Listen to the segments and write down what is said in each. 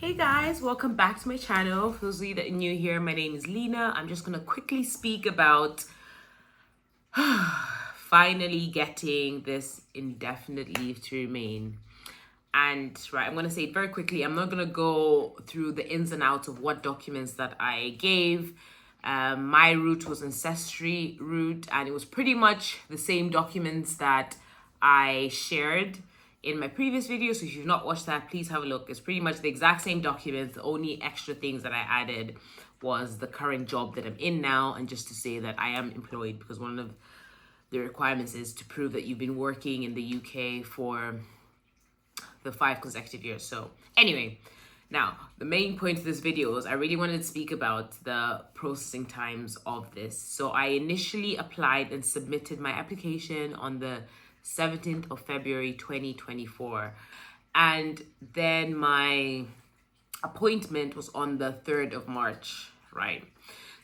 Hey guys, welcome back to my channel. For those of you that are new here, my name is Lena. I'm just gonna quickly speak about finally getting this indefinite leave to remain. And I'm gonna say it very quickly. I'm not gonna go through the ins and outs of what documents that I gave. My route was ancestry route, and it was pretty much the same documents that I shared in my previous video. So if you've not watched that, please have a look. It's pretty much the exact same documents. The only extra things that I added was the current job that I'm in now, and just to say that I am employed, because one of the requirements is to prove that you've been working in the UK for the 5 consecutive years. So anyway, now the main point of this video is I really wanted to speak about the processing times of this. So I initially applied and submitted my application on the 17th of February 2024, and then my appointment was on the 3rd of March, right?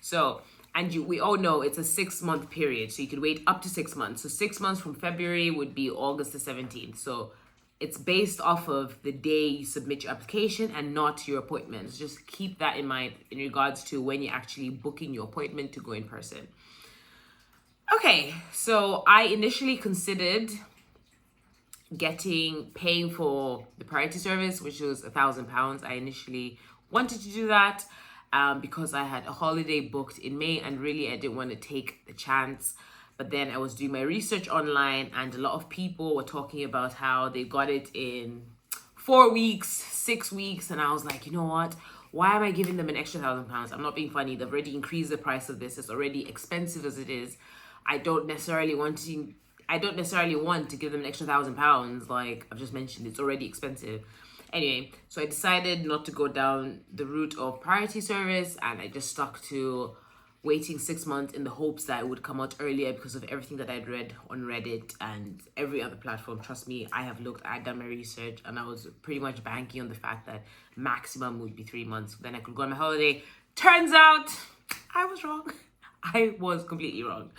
So we all know it's a 6-month period, so you could wait up to 6 months. So 6 months from February would be August the 17th. So it's based off of the day you submit your application and not your appointments. Just keep that in mind in regards to when you're actually booking your appointment to go in person. Okay, so I initially considered paying for the priority service, which was £1,000. I initially wanted to do that because I had a holiday booked in May, and really I didn't want to take the chance. But then I was doing my research online, and a lot of people were talking about how they got it in 4 weeks, 6 weeks, and I was like, you know what? Why am I giving them an extra £1,000? I'm not being funny. They've already increased the price of this. It's already expensive as it is. I don't necessarily want to give them an extra £1,000. Like I've just mentioned, it's already expensive. Anyway, so I decided not to go down the route of priority service, and I just stuck to waiting 6 months in the hopes that it would come out earlier because of everything that I'd read on Reddit and every other platform. Trust me, I'd done my research, and I was pretty much banking on the fact that maximum would be 3 months. Then I could go on my holiday. Turns out I was wrong. I was completely wrong.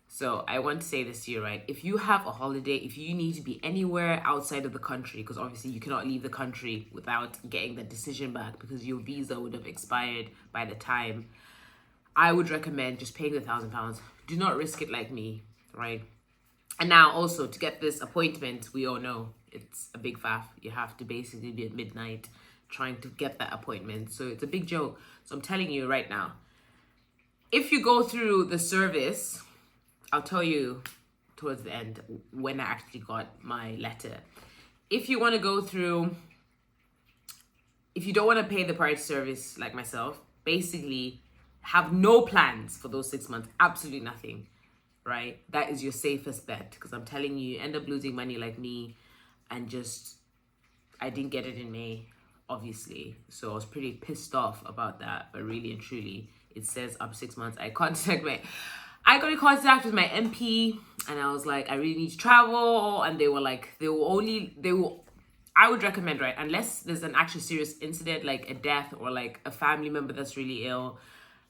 So I want to say this to you, right? If you have a holiday, if you need to be anywhere outside of the country, because obviously you cannot leave the country without getting the decision back because your visa would have expired by the time, I would recommend just paying the £1,000. Do not risk it like me, right? And now also to get this appointment, we all know it's a big faff. You have to basically be at midnight trying to get that appointment. So it's a big joke. So I'm telling you right now, if you go through the service, I'll tell you towards the end when I actually got my letter. If you want to go through, if you don't want to pay the priority service like myself, basically have no plans for those 6 months, absolutely nothing, right? That is your safest bet, because I'm telling you, you end up losing money like me, and I didn't get it in May, obviously. So I was pretty pissed off about that, but really and truly, it says up 6 months. I got in contact with my MP, and I was like, I really need to travel. And they were like, I would recommend, right, unless there's an actual serious incident like a death or like a family member that's really ill,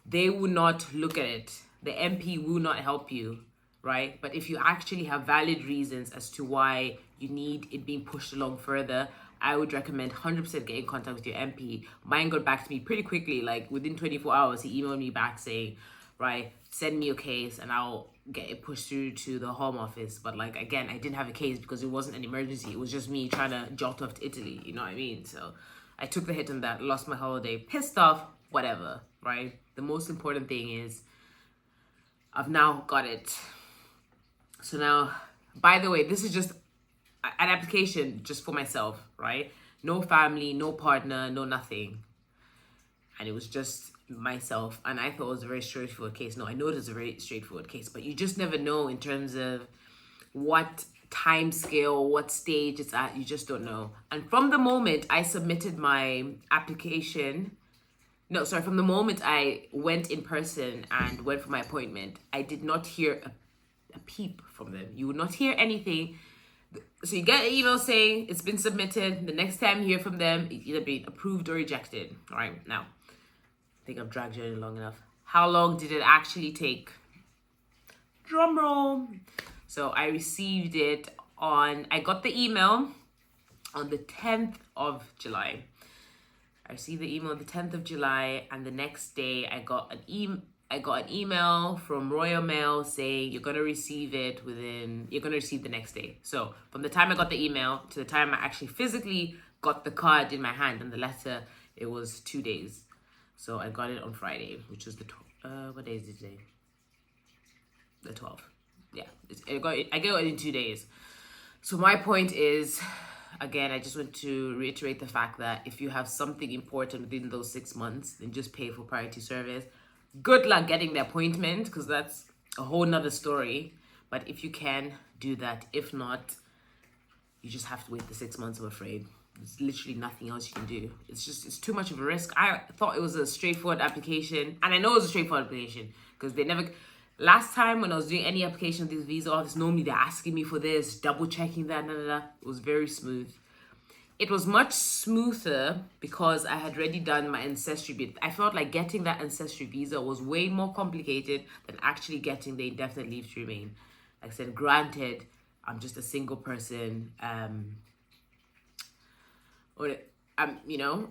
they will not look at it. The MP will not help you, right? But if you actually have valid reasons as to why you need it being pushed along further, I would recommend 100% get in contact with your MP. Mine got back to me pretty quickly, like within 24 hours, he emailed me back saying, right, send me your case and I'll get it pushed through to the Home Office. But like, again, I didn't have a case because it wasn't an emergency. It was just me trying to jolt off to Italy, you know what I mean? So I took the hit on that, lost my holiday, pissed off, whatever, right? The most important thing is I've now got it. So now, by the way, this is just an application just for myself, right? No family, no partner, no nothing. And it was just myself, and I thought it was a very straightforward case. No, I know it is a very straightforward case, but you just never know in terms of what time scale, what stage it's at. You just don't know. And from the moment I submitted my application, from the moment I went in person and went for my appointment, I did not hear a peep from them. You would not hear anything. So you get an email saying it's been submitted. The next time you hear from them, it's either been approved or rejected. All right, now, I think I've dragged you in long enough. How long did it actually take? Drum roll. So I received it I got the email on the 10th of July. I received the email the 10th of July, and the next day I got an email from Royal Mail saying you're gonna receive the next day. So from the time I got the email to the time I actually physically got the card in my hand and the letter, it was 2 days. So I got it on Friday, which was what day is it today? The 12th. Yeah, I got it in 2 days. So my point is, again, I just want to reiterate the fact that if you have something important within those 6 months, then just pay for priority service. Good luck getting the appointment, because that's a whole nother story. But if you can, do that. If not, you just have to wait the 6 months, I'm afraid. There's literally nothing else you can do. It's too much of a risk. I thought it was a straightforward application, and I know it was a straightforward application because they never. Last time when I was doing any application of this visa office, normally they're asking me for this, double checking that, It was very smooth. It was much smoother because I had already done my ancestry bit. I felt like getting that ancestry visa was way more complicated than actually getting the indefinite leave to remain. Like I said, granted, I'm just a single person. I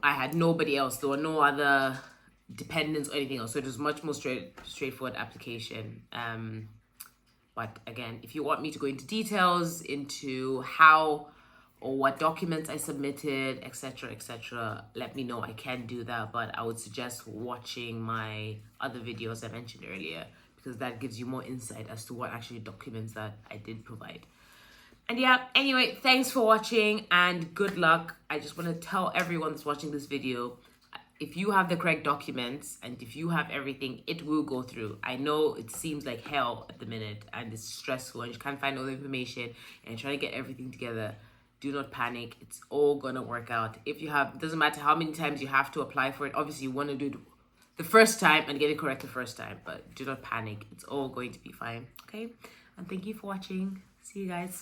had nobody else. There were no other dependents or anything else. So it was much more straightforward application. But again, if you want me to go into details into how or what documents I submitted, etc., let me know. I can do that, but I would suggest watching my other videos I mentioned earlier, because that gives you more insight as to what actually documents that I did provide. And yeah, anyway, thanks for watching and good luck. I just want to tell everyone that's watching this video, if you have the correct documents and if you have everything, it will go through. I know it seems like hell at the minute and it's stressful and you can't find all the information and try to get everything together. Do not panic. It's all gonna work out. If you have, it doesn't matter how many times you have to apply for it. Obviously, you want to do it the first time and get it correct the first time, but do not panic. It's all going to be fine, okay? And thank you for watching. See you guys.